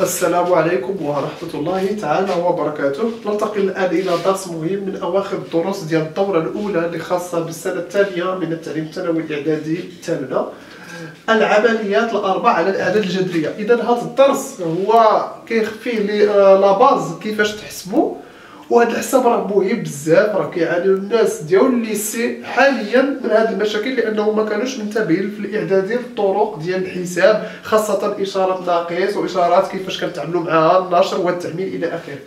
السلام عليكم ورحمة الله تعالى وبركاته. نلتقي الآن إلى درس مهم من أواخر الدروس ديال الدورة الأولى اللي خاصة بالسنة الثانية من التعليم الثانوي الإعدادي تاعنا، العمليات الأربع على الأعداد الجذرية. إذا هذا الدرس هو كيخفي لي لا باز كيفاش تحسبوا، وهذا الحساب راه مهم بزاف، راه كيعانيو الناس ديال الليسي حاليا من هذه المشاكل لانهم ما كانوش منتبهين في الاعدادي للطرق ديال الحساب، خاصه اشارات ناقص واشارات كيفاش كنتعاملوا معها، النشر والتعميل الى اخره.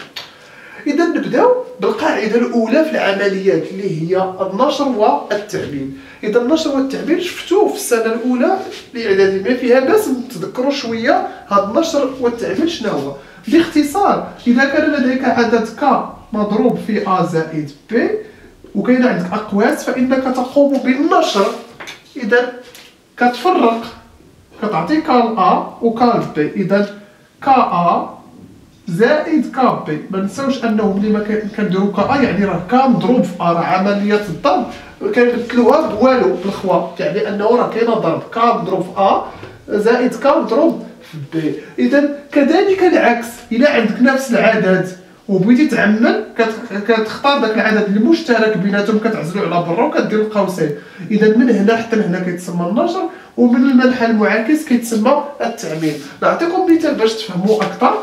اذا نبداو بالقاعده الاولى في العمليات اللي هي النشر والتعميل. اذا النشر والتعميل شفتوه في السنه الاولى الاعدادي، ما فيها باس نتذكروا شويه هذا النشر والتعميل شنو هو. باختصار، اذا كان لديك عدد ك مضروب في A زائد B وكاين عندك أقواس، فإنك تقوم بالنشر. إذا كتفرق، كتعطي ك A و ك B. إذا ك A زائد ك B. ما نساوش أنه ملي ما كنديرو ك A يعني راه ك مضروب في A، راه عملية الضرب كنبدلوها بوالو بالخوا، يعني أنه راه كاينة ضرب ك مضروب في A زائد ك مضروب في B. إذا كذلك العكس، إلا عندك نفس العدد وبغيتي تعمل كتختار داك العدد المشترك بيناتهم، كتعزلو على برا وكدير القوسين. اذا من هنا حتى لهنا كيتسمى النشر، ومن المنحى المعاكس كيتسمى التعميل. نعطيكم مثال باش تفهموا اكثر.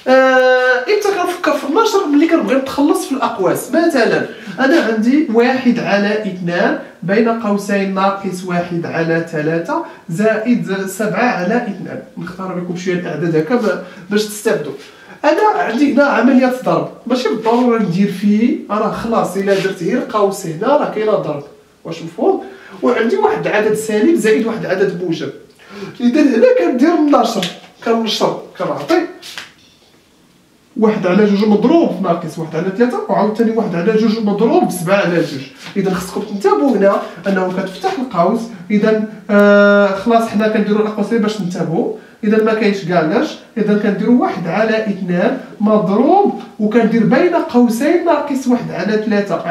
امتى كنفكر في النشر؟ ملي كنبغي نتخلص في الاقواس. مثلا انا عندي 1/2 بين قوسين ناقص 1/3 زائد 7/2. نختار لكم شويه الاعداد هكا باش تستافدوا. انا عندي هنا عمليه ضرب، ماشي بالضروره ندير فيه، راه خلاص الا درت غير قوس هنا راه كاينه ضرب، واش مفهوم؟ وعندي واحد العدد سالب زائد واحد العدد موجب. اذا هنا كندير النشر، كنعطي 1/2 مضروب في ناقص 1/3 وعاوتاني 1/2 مضروب في 7/2. اذا خصكم تنتبهوا هنا انه كتفتح القوس. اذا خلاص حنا كنديروا الاقواس باش ننتبهوا. اذا ما كاينش كاع لاش، اذا كنديروا 1/2 مضروب وكندير بين قوسين ناقص 1/3.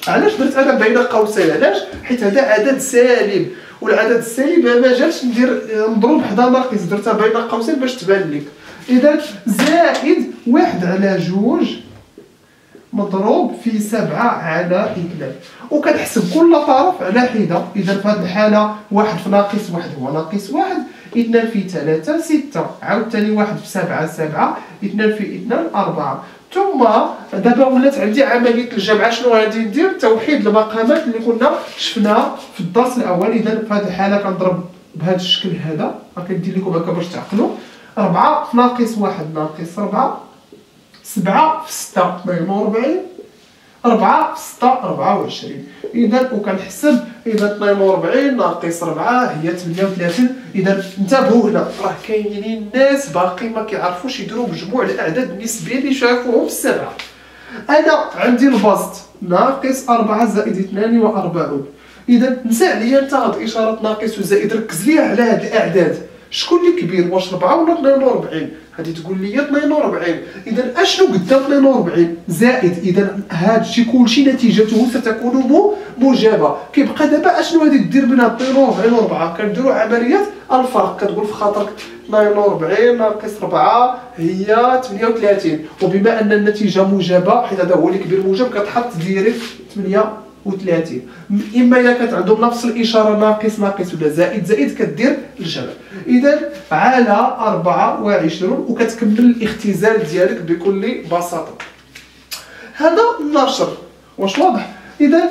علاش درت انا بين قوسين؟ علاش؟ حيت هذا عدد سالب، والعدد السالب ما جاتش ندير مضروب حدا ناقص، درتها بين قوسين باش تبان لك. اذا زائد 1/2 مضروب في 7/2، وكنحسب كل طرف على حده. اذا في هذه الحاله 1 في ناقص 1 هو ناقص 1، 2 في 3 6، عاوتاني 1 في 7 7، 2 في 2 4. ثم دابا ولات عندي عمليه الجمع. شنو غادي ندير؟ توحيد المقامات اللي كنا شفناه في الدرس الاول. اذا في هذه الحاله كنضرب بهذا الشكل هذا، كندير لكم هكا باش تعقلوا. 4 في ناقص 1 ناقص 4، 7 في 6 42، 4 في 6 24. اذا وكنحسب، اذا 42 ناقص 4 هي 38. اذا انتبهوا هنا، راه كاينين ناس باقي ما كيعرفوش يديروا مجموع الاعداد النسبيه اللي شافوهم في السبعه. انا عندي البسط ناقص 4 زائد 42. اذا نسى عليا انت هاد اشاره ناقص وزائد، ركز ليا على هاد الاعداد. شكون اللي كبير، واش 4 ولا 42؟ غادي تقول لي 42. اذا اشنو قدام 42 زائد؟ اذا هذا الشيء كلشي نتيجته ستكون موجبه. كيبقى دابا اشنو غادي دير بين 42 و 4؟ كنديروا عمليه الفرق. كتقول في خاطرك 42 ناقص 4 هي 38، وبما ان النتيجه موجبه حيت هذا هو اللي كبير موجب كتحط ديريكت 38. اما الا كانت عندهم نفس الاشاره ناقص ناقص ولا زائد زائد كدير الجمع. اذا على 24 وكتكمل الاختزال ديالك بكل بساطه. هذا النشر، واش واضح؟ اذا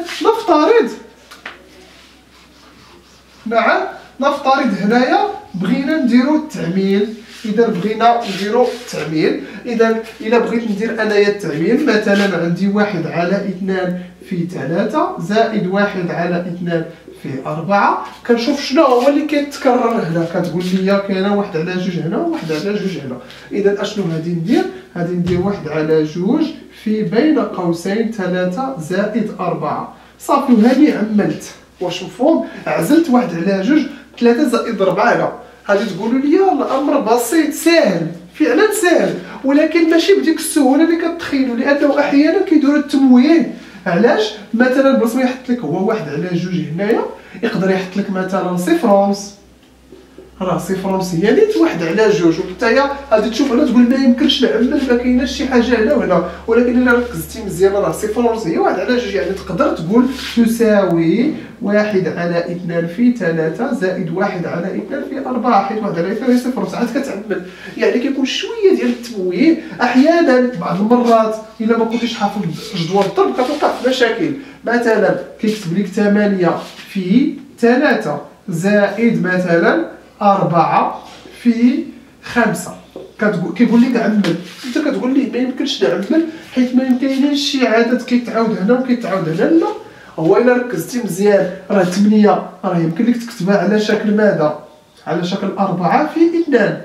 نفترض هنايا بغينا نديرو التعميل. اذا بغينا نديرو التعميل، اذا الا بغيت ندير انايا التعميل مثلا عندي 1/2 في 3 زائد 1/2 في 4. كنشوف شنو هو اللي كيتكرر هنا. كتقول لي كاينه 1/2 هنا و 1/2 هنا. اذا اشنو غادي ندير؟ غادي ندير 1/2 في بين قوسين 3 زائد 4. صافي وهذه عملت، واش مفهوم؟ عزلت 1/2 3 زائد 4 هنا. غادي تقولوا لي الامر بسيط ساهل، فعلا ساهل، ولكن ماشي بديك السهوله اللي كتخيلوا، لانه احيانا كيديروا التمويه. علاش؟ مثلا بلاص ما يحط لك هو 1/2 هنايا يقدر يحط لك مثلا صفر ونص، راه صفر ونص، هي نيت واحد على جوج. ونتايا غادي تشوف هنا تقول ما يمكنش نعمل، ما كايناش شي حاجه هنا وهنا، ولكن الا ركزتي مزيان راه صفر ونص هي واحد على جوج. يعني تقدر تقول تساوي واحد على اثنان في ثلاثة زائد واحد على اثنان في أربعة، حيت واحد على اثنان هي صفر ونص. عاد كتعمل يعني كيكون شويه ديال التمويه احيانا بعض المرات الا ما كنتيش حافظ جدول الضرب كتوقع في مشاكل. مثلا كيكتب لك 8 في 3 زائد مثلا 4 في 5، كيقول لك عمل، انت كتقول ليه ما يمكنش نعمل حيت ما يمكنش شي عدد كيتعاود هنا وكيتعاود هنا. لا، هو الا ركزتي مزيان راه 8 راه يمكن لك تكتبها على شكل ماذا؟ على شكل 4 في 2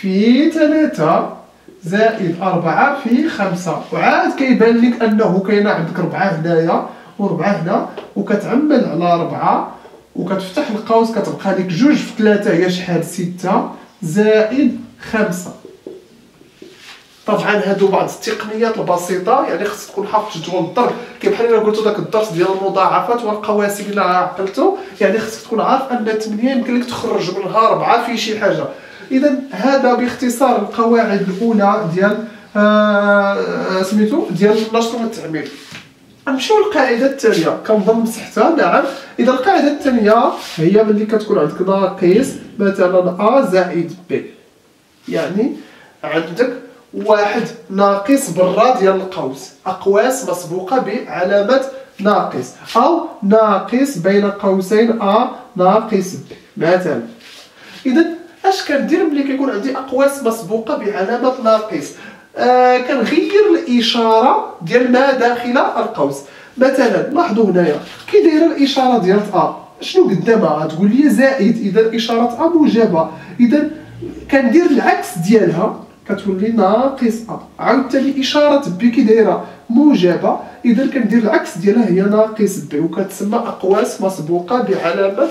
في 3 زائد 4 في 5. وعاد كيبان لك انه كاينه عندك 4 هنايا و4 هنا، وكتعمل على 4 وكتفتح القوس كتبقى لك 2 في 3 هي شحال؟ 6 زائد 5. طبعا هادو بعض التقنيات البسيطه، يعني خصك تكون حافظ جدول الضرب. كي بحال الا قلتو داك الدرس ديال المضاعفات والقواسم الا عقلتو، يعني خصك تكون عارف ان 8 يمكن لك تخرج منها 4 في شي حاجه. اذا هذا باختصار القواعد الاولى ديال سميتو ديال النشر والتعميل. نمشيو للقاعده الثانيه، كنظن مسحتها. نعم، اذا القاعده الثانيه هي ملي كتكون عندك ناقص مثلا ا زائد ب، يعني عندك واحد ناقص برا ديال القوس، اقواس مسبوقه بعلامه ناقص، او ناقص بين قوسين ا ناقص ب مثلا. اذا اش كندير ملي كيكون عندي اقواس مسبوقه بعلامه ناقص؟ كنغير الاشاره ديال ما داخل القوس. مثلا لاحظوا هنايا كي دايره الاشاره ديال ا شنو قدامها؟ تقول لي زائد، اذا اشاره ا موجبه، اذا كندير العكس ديالها كتولي ناقص ا. عاوتاني اشاره ب كي دايره موجبه، اذا كندير العكس ديالها هي ناقص ب، وكتسمى اقواس مسبوقه بعلامه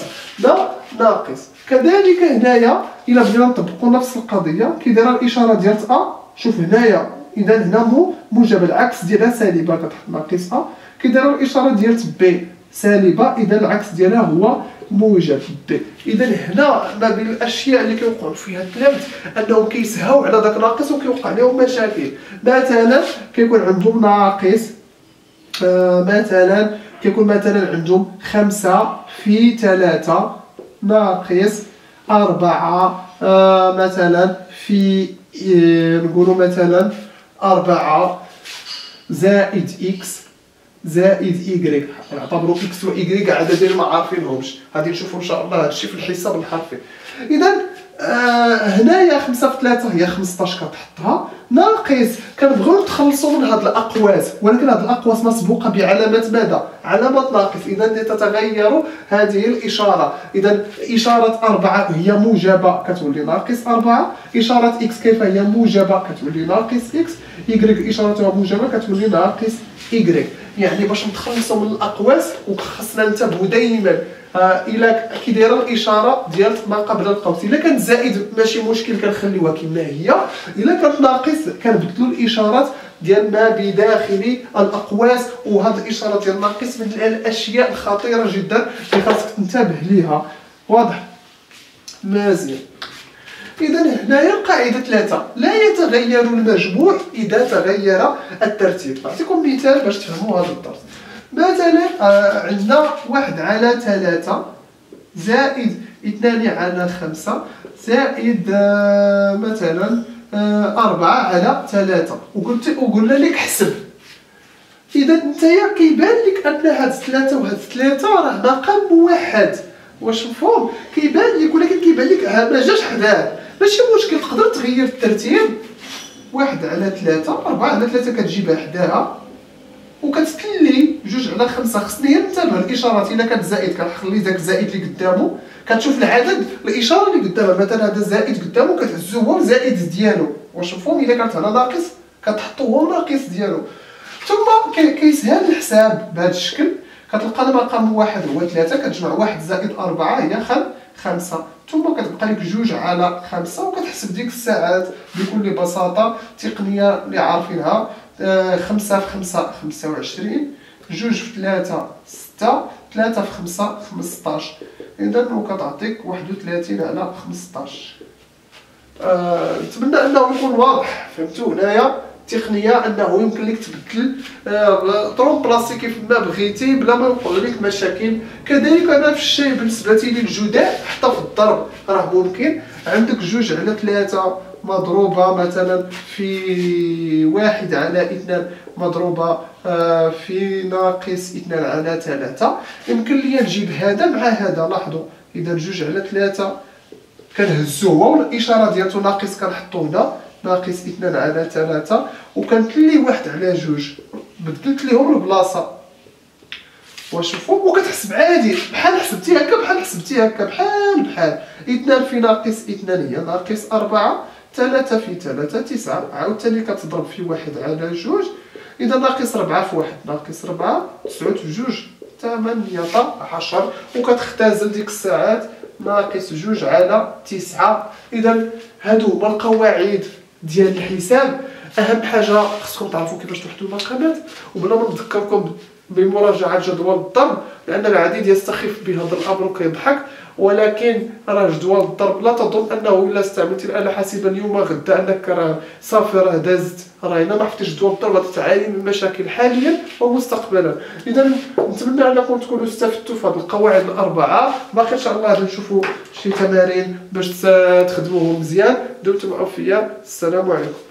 ناقص. كذلك هنايا الا بغينا نطبقوا نفس القضيه كي دايره الاشاره ديال ا، شوف هنايا اذا هنا موجب، العكس ديالها سالبه كتحط ناقص ا. كي دايره الاشاره ديال ب سالبه، اذا العكس ديالها هو موجب ب. اذا هنا ما بين الاشياء اللي كيوقعوا فيها التلاميذ انهم كيسهاو على داك ناقص وكيوقع لهم مشاكل. مثلا كيكون عندهم ناقص، مثلا كيكون مثلا عندهم 5 في 3 ناقص 4 مثلا في نقولوا مثلا 4 زائد اكس زائد إيكغيك. نعتبروا إكس و إيكغيك عددين ما عارفينهمش، غادي نشوفوا إن شاء الله هادشي في الحساب الحرفي. إذا هنايا 5 في 3 هي 15 كتحطها، ناقص كنبغيو نتخلصوا من هاد الأقواس، ولكن هاد الأقواس مسبوقة بعلامة ماذا؟ علامة ناقص، إذا تتغير هذه الإشارة. إذا إشارة 4 هي موجبة كتولي ناقص 4، إشارة إكس كيف هي موجبة كتولي ناقص إكس، إيكغيك إشارتها موجبة كتولي ناقص إيكغيك. يعني باش نتخلصوا من الاقواس وخصنا ننتبهوا دائما الى كي دايره الاشاره ديال ما قبل القوس. الا كانت زائد ماشي مشكل كنخليوها كما هي، الا كانت ناقص كنبدلوا الاشارات ديال ما بداخل الاقواس. وهذه الاشاره ديال ناقص من الاشياء الخطيره جدا اللي خاصك تنتبه ليها. واضح؟ مزيان. إذا هنايا القاعدة 3 لا يتغير المجموع إذا تغير الترتيب. نعطيكم مثال باش تفهموا هذا الدرس. مثلا عندنا 1 على 3 زائد 2 على 5 زائد مثلا 4 على 3، وقلنا لك حسب. إذا نتايا كيبان لك أن هاد 3 وهاد 3 راه مقام موحد. واش مفهوم؟ كيبان لك، ولكن كيبان لك ما جاش حداه، ماشي مشكل تقدر تغير الترتيب. 1 على 3 4 على 3 كتجيبها حداها وكتتلي 2 على 5. خصني ننتبه الاشارات، الا كانت زائد كنخلي داك الزائد اللي قدامه، كتشوف العدد الاشاره اللي قدامها، مثلا هذا زائد قدامه كتهزو هو الزائد ديالو. واش مفهوم؟ الا كانت على ناقص كتحطو هو ناقص ديالو. ثم كيسهل الحساب بهذا الشكل. كتلقى المقام واحد هو 3، كتجمع 1 زائد 4 هي 5، ثم كتبقى لك 2 على 5 وكتحسب ديك الساعات بكل بساطة. تقنية اللي عارفينها، 5 في 5 25، 2 في 3 6، 3 في 5 15. اذا وكتعطيك 31 على 15. نتمنى انه يكون واضح. فهمتوا هنايا تقنيه انه يمكن لك تبدل طرون بلاصتي كيف ما بغيتي بلا ما يوقع لك مشاكل. كذلك نفس الشيء بالنسبه للجداء، حتى في الضرب راه ممكن عندك 2/3 مضروبه مثلا في 1/2 مضروبه في ناقص 2/3. يمكن لي نجيب هذا مع هذا. لاحظوا اذا 2/3 كنهزو هو والاشاره ديالته ناقص كنحطو هنا ناقص 2/3، وكانت لي 1/2 بدلت ليهم البلاصه. وشوفوا وكتحسب عادي بحال حسبتي هكا بحال حسبتي هكا بحال 2 في ناقص 2 هي ناقص 4، 3 في 3 9، عاوتاني كتضرب في 1/2. اذا ناقص 4 في 1 ناقص 4، 9 في 2 18، وكتختزل ديك الساعات ناقص 2/9. اذا هادو هما القواعد ديال الحساب. اهم حاجه خصكم تعرفوا كيفاش توحدوا المقامات، وبلا ما نذكركم بمراجعه جدول الضرب، لان العديد يستخف بهذا الامر وكيضحك، ولكن راه جدول الضرب لا تظن انه الا استعملتي الاله حاسبه اليوم غدا انك راه صافي راه دازت. راه الا ما عرفتيش جدول الضرب غتعاني من مشاكل حاليا ومستقبلا. اذا نتمنى انكم تكونوا استفدتوا في هذه القواعد الاربعه. باقي ان شاء الله غادي نشوفوا شي تمارين باش تخدموهم مزيان. دمتم معافيا، السلام عليكم.